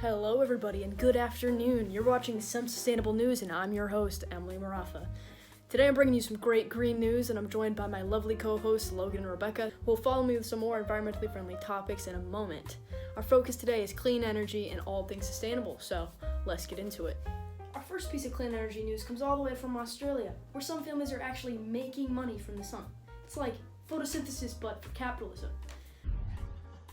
Hello everybody and good afternoon. You're watching Some Sustainable News and I'm your host, Emily Marafa. Today I'm bringing you some great green news and I'm joined by my lovely co-hosts Logan and Rebecca, who will follow me with some more environmentally friendly topics in a moment. Our focus today is clean energy and all things sustainable, so let's get into it. Our first piece of clean energy news comes all the way from Australia, where some families are actually making money from the sun. It's like photosynthesis but for capitalism.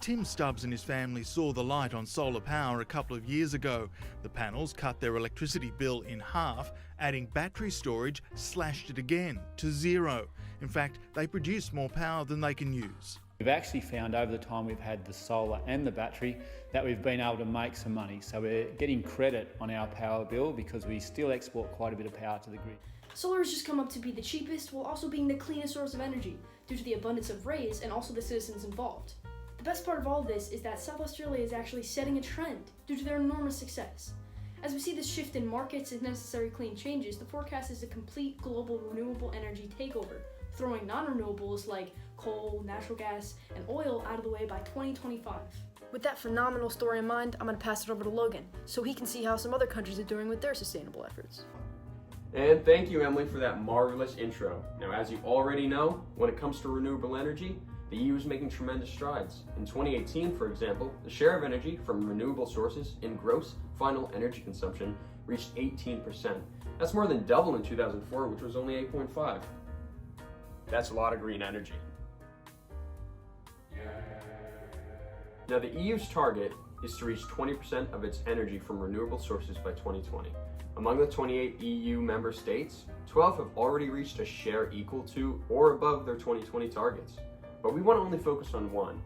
Tim Stubbs and his family saw the light on solar power a couple of years ago. The panels cut their electricity bill in half, adding battery storage slashed it again to zero. In fact, they produce more power than they can use. We've actually found over the time we've had the solar and the battery that we've been able to make some money. So we're getting credit on our power bill because we still export quite a bit of power to the grid. Solar has just come up to be the cheapest while also being the cleanest source of energy due to the abundance of rays and also the citizens involved. The best part of all this is that South Australia is actually setting a trend due to their enormous success. As we see this shift in markets and necessary clean changes, the forecast is a complete global renewable energy takeover, throwing non-renewables like coal, natural gas, and oil out of the way by 2025. With that phenomenal story in mind, I'm going to pass it over to Logan so he can see how some other countries are doing with their sustainable efforts. And thank you, Emily, for that marvelous intro. Now, as you already know, when it comes to renewable energy, the EU is making tremendous strides. In 2018, for example, the share of energy from renewable sources in gross final energy consumption reached 18%. That's more than double in 2004, which was only 8.5. That's a lot of green energy. Now, the EU's target is to reach 20% of its energy from renewable sources by 2020. Among the 28 EU member states, 12 have already reached a share equal to or above their 2020 targets. But we want to only focus on one,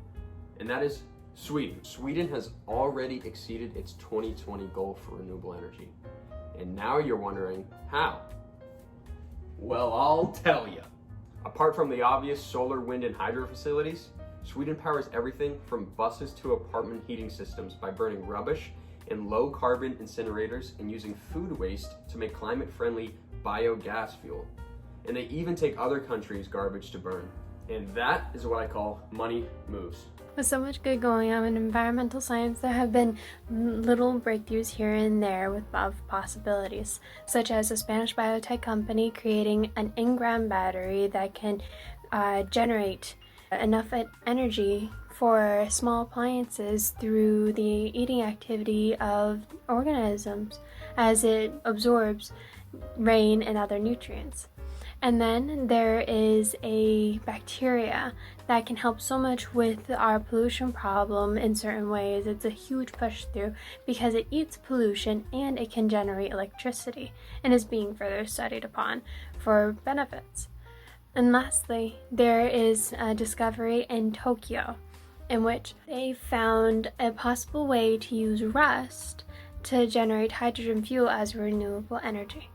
and that is Sweden. Sweden has already exceeded its 2020 goal for renewable energy. And now you're wondering, how? Well, I'll tell you. Apart from the obvious solar, wind, and hydro facilities, Sweden powers everything from buses to apartment heating systems by burning rubbish in low-carbon incinerators and using food waste to make climate-friendly biogas fuel. And they even take other countries' garbage to burn. And that is what I call money moves. With so much good going on in environmental science, there have been little breakthroughs here and there with possibilities, such as a Spanish biotech company creating an in-ground battery that can generate enough energy for small appliances through the eating activity of organisms as it absorbs rain and other nutrients. And then there is a bacteria that can help so much with our pollution problem in certain ways. It's a huge push through because it eats pollution and it can generate electricity and is being further studied upon for benefits. And lastly, there is a discovery in Tokyo in which they found a possible way to use rust to generate hydrogen fuel as renewable energy.